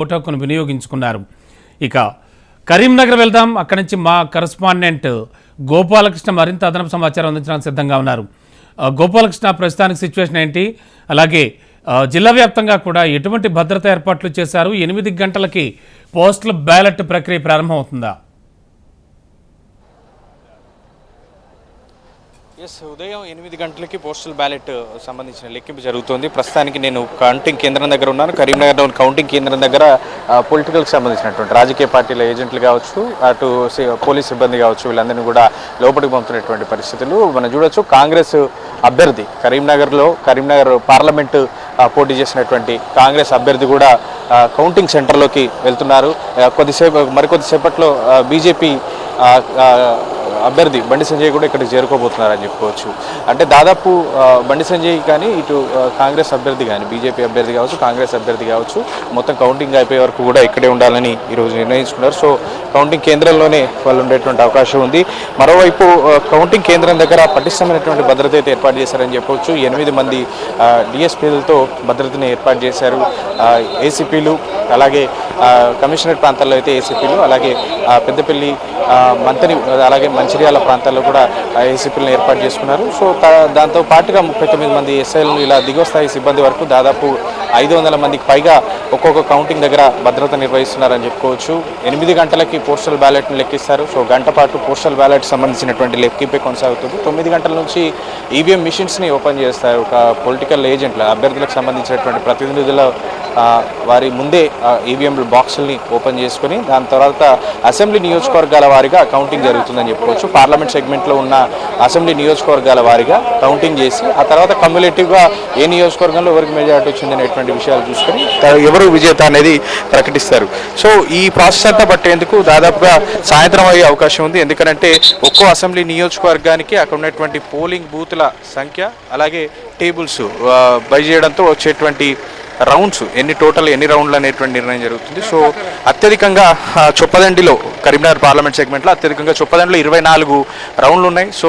Vote హక్కును వినియోగించుకున్నారు. ఇక కరీంనగర్ వెళ్దాం. అక్కడి నుంచి మా కరెస్పాండెంట్ గోపాలకృష్ణ మరింత అదనపు సమాచారం అందించడానికి సిద్ధంగా ఉన్నారు. గోపాలకృష్ణ, ప్రస్తుతానికి సిచ్యువేషన్ ఏంటి? అలాగే జిల్లా వ్యాప్తంగా కూడా ఎటువంటి భద్రతా ఏర్పాట్లు చేశారు? 8 గంటలకి పోస్టల్ బ్యాలెట్ ప్రక్రియ ప్రారంభమవుతుందా? ఉదయం 8 గంటలకి పోస్టల్ బ్యాలెట్ సంబంధించిన లెక్కింపు జరుగుతుంది. ప్రస్తుతానికి నేను కౌంటింగ్ కేంద్రం దగ్గర ఉన్నాను. కరీంనగర్లోని కౌంటింగ్ కేంద్రం దగ్గర పొలిటికల్కి సంబంధించినటువంటి రాజకీయ పార్టీల ఏజెంట్లు కావచ్చు, అటు పోలీస్ సిబ్బంది కావచ్చు, వీళ్ళందరినీ కూడా లోపలికి పంపుతున్నటువంటి పరిస్థితులు మనం చూడొచ్చు. కాంగ్రెస్ అభ్యర్థి కరీంనగర్ పార్లమెంటు పోటీ చేసినటువంటి కాంగ్రెస్ అభ్యర్థి కూడా కౌంటింగ్ సెంటర్లోకి వెళ్తున్నారు. మరికొద్దిసేపట్లో బీజేపీ అభ్యర్థి బండి సంజయ్ కూడా ఇక్కడికి చేరుకోబోతున్నారని చెప్పుకోవచ్చు. అంటే దాదాపు బండి సంజయ్ కానీ ఇటు కాంగ్రెస్ అభ్యర్థి కానీ బీజేపీ అభ్యర్థి కావచ్చు, కాంగ్రెస్ అభ్యర్థి కావచ్చు, మొత్తం కౌంటింగ్ అయిపోయే వరకు కూడా ఇక్కడే ఉండాలని ఈరోజు నిర్ణయించుకున్నారు. సో కౌంటింగ్ కేంద్రంలోనే వాళ్ళు ఉండేటువంటి అవకాశం ఉంది. మరోవైపు కౌంటింగ్ కేంద్రం దగ్గర పటిష్టమైనటువంటి భద్రత అయితే ఏర్పాటు చేశారని చెప్పవచ్చు. 8 మంది డిఎస్పీలతో భద్రతని ఏర్పాటు చేశారు. ఏసీపీలు, అలాగే కమిషనరేట్ ప్రాంతాల్లో అయితే ఏసీపీలు, అలాగే పెద్దపల్లి, మంతని, అలాగే మంచిర్యాల ప్రాంతాల్లో కూడా ఏసీపీలను ఏర్పాటు చేసుకున్నారు. సో దాంతో పాటుగా 39 మంది ఎస్ఐలను ఇలా దిగువ స్థాయి సిబ్బంది వరకు దాదాపు 500 మందికి పైగా ఒక్కొక్క కౌంటింగ్ దగ్గర భద్రత నిర్వహిస్తున్నారని చెప్పుకోవచ్చు. 8 గంటలకి పోస్టల్ బ్యాలెట్ను లెక్కిస్తారు. సో గంట పాటు పోస్టల్ బ్యాలెట్ సంబంధించినటువంటి లెక్కింపే కొనసాగుతుంది. 9 గంటల నుంచి ఈవీఎం మిషన్స్ని ఓపెన్ చేస్తారు. ఒక పొలిటికల్ ఏజెంట్ల అభ్యర్థులకు సంబంధించినటువంటి ప్రతినిధుల వారి ముందే ఈవీఎం బాక్సుల్ని ఓపెన్ చేసుకుని దాని తర్వాత అసెంబ్లీ నియోజకవర్గాల వారీగా కౌంటింగ్ జరుగుతుందని చెప్పుకోవచ్చు. పార్లమెంట్ సెగ్మెంట్లో ఉన్న అసెంబ్లీ నియోజకవర్గాల వారీగా కౌంటింగ్ చేసి ఆ తర్వాత కమ్యులేటివ్గా ఏ నియోజకవర్గంలో ఎవరికి మెజారిటీ వచ్చింది అనేటువంటి విషయాలు చూసుకొని ఎవరు విజేత అనేది ప్రకటిస్తారు. సో ఈ ప్రాసెస్ అంతా పట్టేందుకు దాదాపుగా సాయంత్రం అయ్యే అవకాశం ఉంది. ఎందుకంటే ఒక్కో అసెంబ్లీ నియోజకవర్గానికి అక్కడ ఉన్నటువంటి పోలింగ్ బూతుల సంఖ్య, అలాగే టేబుల్స్ బై చేయడంతో వచ్చేటువంటి రౌండ్స్ ఎన్ని రౌండ్లు అనేటువంటి నిర్ణయం జరుగుతుంది. సో అత్యధికంగా చొప్పదండిలో కరీంనగర్ పార్లమెంట్ సెగ్మెంట్లో అత్యధికంగా చొప్పదండిలో 24 రౌండ్లు ఉన్నాయి. సో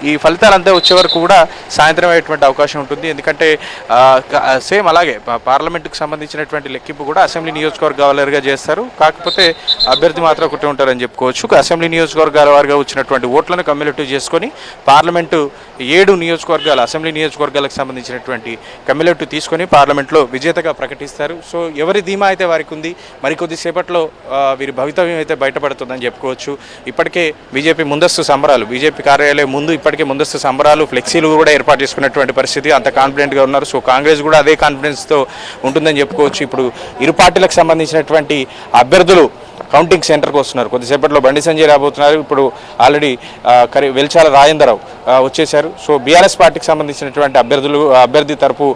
ఈ ఫలితాలంతా వచ్చే వరకు కూడా సాయంత్రం అయ్యేటువంటి అవకాశం ఉంటుంది. ఎందుకంటే సేమ్ అలాగే పార్లమెంటుకు సంబంధించినటువంటి లెక్కింపు కూడా అసెంబ్లీ నియోజకవర్గాల వారిగా చేస్తారు. కాకపోతే అభ్యర్థి మాత్రం ఒకటే ఉంటారని చెప్పుకోవచ్చు. అసెంబ్లీ నియోజకవర్గాల వారిగా వచ్చినటువంటి ఓట్లను కమ్యులేటివ్ చేసుకొని పార్లమెంటు 7 నియోజకవర్గాలు అసెంబ్లీ నియోజకవర్గాలకు సంబంధించినటువంటి కమ్యులేటివ్ తీసుకొని పార్లమెంట్లో విజేతగా ప్రకటిస్తారు. సో ఎవరి ధీమా అయితే వారికి ఉంది. మరికొద్దిసేపట్లో వీరి భవితవ్యం అయితే బయటపడుతుందని చెప్పుకోవచ్చు. ఇప్పటికే బీజేపీ కార్యాలయం ముందు ఇప్పటికే ముందస్తు సంబరాలు, ఫ్లెక్సీలు కూడా ఏర్పాటు చేసుకున్నటువంటి పరిస్థితి. అంత కాన్ఫిడెంట్గా ఉన్నారు. సో కాంగ్రెస్ కూడా అదే కాన్ఫిడెన్స్తో ఉంటుందని చెప్పుకోవచ్చు. ఇప్పుడు ఇరు పార్టీలకు సంబంధించినటువంటి అభ్యర్థులు కౌంటింగ్ సెంటర్కి వస్తున్నారు. కొద్దిసేపట్లో బండి సంజయ్ రాబోతున్నారు. ఇప్పుడు ఆల్రెడీ వెల్చాల రాజేంద్రరావు వచ్చేశారు. సో బీఆర్ఎస్ పార్టీకి సంబంధించినటువంటి అభ్యర్థి తరపు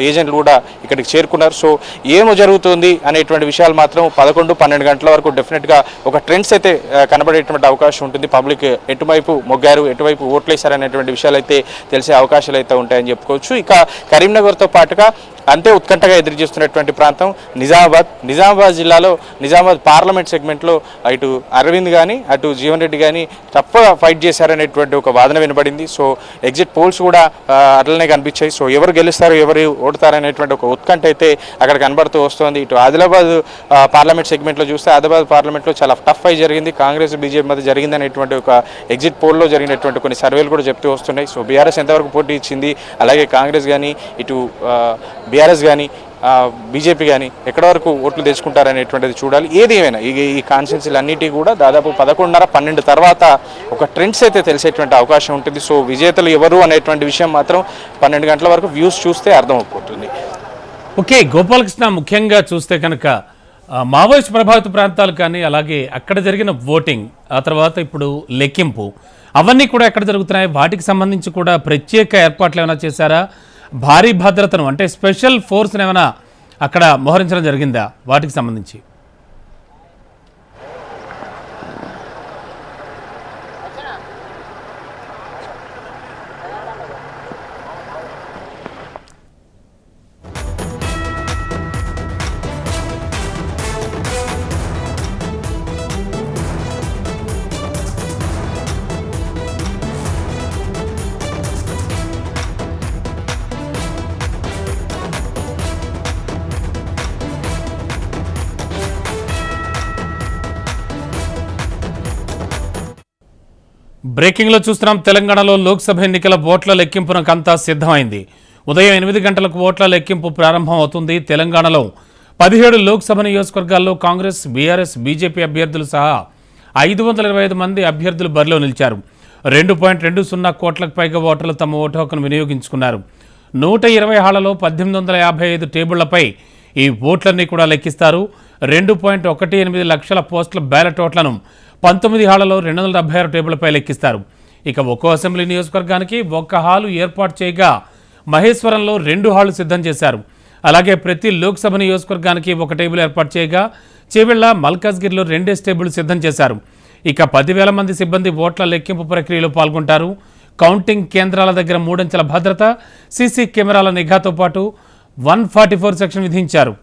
ఏజెంట్లు కూడా ఇక్కడికి చేరుకున్నారు. సో ఏమో జరుగుతుంది అనేటువంటి విషయాలు మాత్రం 11-12 గంటల వరకు డెఫినెట్గా ఒక ట్రెండ్స్ అయితే కనబడేటువంటి అవకాశం ఉంటుంది. పబ్లిక్ ఎటువైపు మొగ్గారు, ఎటువైపు ఓట్లేశారు అనేటువంటి విషయాలు అయితే తెలిసే అవకాశాలు అయితే ఉంటాయని చెప్పుకోవచ్చు. ఇక కరీంనగర్తో పాటుగా అంతే ఉత్కంఠగా ఎదురు చూస్తున్నటువంటి ప్రాంతం నిజామాబాద్ జిల్లాలో నిజామాబాద్ పార్లమెంట్ సెగ్మెంట్లో ఇటు అరవింద్ కానీ అటు జీవన్ రెడ్డి కానీ తప్పగా ఫైట్ చేశారనేటువంటి ఒక వాదన వినబడింది. సో ఎగ్జిట్ పోల్స్ కూడా అట్లనే కనిపించాయి. సో ఎవరు గెలుస్తారు, ఎవరు ఓడతారనేటువంటి ఒక ఉత్కంఠ అయితే అక్కడ కనబడుతూ వస్తుంది. ఇటు ఆదిలాబాద్ పార్లమెంట్ సెగ్మెంట్లో చూస్తే ఆదిలాబాద్ పార్లమెంట్లో చాలా టఫ్ ఫైట్ జరిగింది. కాంగ్రెస్ బీజేపీ మధ్య జరిగింది అనేటువంటి ఒక ఎగ్జిట్ పోల్లో జరిగినటువంటి కొన్ని సర్వేలు కూడా చెప్తూ వస్తున్నాయి. సో బీఆర్ఎస్ ఎంతవరకు పోటీ ఇచ్చింది, అలాగే కాంగ్రెస్ కానీ ఇటు బీఆర్ఎస్ కానీ బీజేపీ కానీ ఎక్కడి వరకు ఓట్లు తెచ్చుకుంటారనేటువంటిది చూడాలి. ఏది ఏమైనా ఈ కాన్స్టిట్యున్సీలు అన్నిటి కూడా దాదాపు 11:30-12 తర్వాత ఒక ట్రెండ్స్ అయితే తెలిసేటువంటి అవకాశం ఉంటుంది. సో విజేతలు ఎవరు అనేటువంటి విషయం మాత్రం 12 గంటల వరకు వ్యూస్ చూస్తే అర్థమైపోతుంది. ఓకే గోపాలకృష్ణ, ముఖ్యంగా చూస్తే కనుక మావోయిస్ట్ ప్రభావిత ప్రాంతాలు కానీ అలాగే అక్కడ జరిగిన ఓటింగ్, ఆ తర్వాత ఇప్పుడు లెక్కింపు, అవన్నీ కూడా ఎక్కడ జరుగుతున్నాయి? వాటికి సంబంధించి కూడా ప్రత్యేక ఏర్పాట్లు ఏమైనా చేశారా? భారీ భద్రతను అంటే స్పెషల్ ఫోర్స్ని ఏమైనా అక్కడ మోహరించడం జరిగిందా వాటికి సంబంధించి? బ్రేకింగ్ లో చూస్తున్నాం. తెలంగాణలో లోక్సభ ఎన్నికల ఓట్ల లెక్కింపునకు అంతా సిద్ధమైంది. ఉదయం 8 గంటలకు ఓట్ల లెక్కింపు ప్రారంభం అవుతుంది. తెలంగాణలో 17 లోక్సభ నియోజకవర్గాల్లో కాంగ్రెస్, బీఆర్ఎస్, బీజేపీ అభ్యర్థులు సహా 525 మంది అభ్యర్థులు బరిలో నిలిచారు. 2.20 కోట్లకు పైగా ఓటర్లు తమ ఓటు హక్కును వినియోగించుకున్నారు. 120 హాళ్లలో 1855 టేబుళ్లపై ఈ ఓట్లన్నీ కూడా లెక్కిస్తారు. 2.18 లక్షల పోస్టుల బ్యాలెట్ ఓట్లను 19 హాళ్లలో 276 టేబుళ్లపై లెక్కిస్తారు. ఇక ఒక్కో అసెంబ్లీ నియోజకవర్గానికి ఒక్క హాలు ఏర్పాటు చేయగా మహేశ్వరంలో 2 హాళ్లు సిద్ధం చేశారు. అలాగే ప్రతి లోక్సభ నియోజకవర్గానికి ఒక టేబుల్ ఏర్పాటు చేయగా చేవెళ్ల, మల్కాజ్గిరిలో 2 టేబుల్ సిద్ధం చేశారు. ఇక 10,000 మంది సిబ్బంది ఓట్ల లెక్కింపు ప్రక్రియలో పాల్గొంటారు. కౌంటింగ్ కేంద్రాల దగ్గర 3 అంచెల భద్రత, సీసీ కెమెరాల నిఘాతో పాటు 144 సెక్షన్ విధించారు.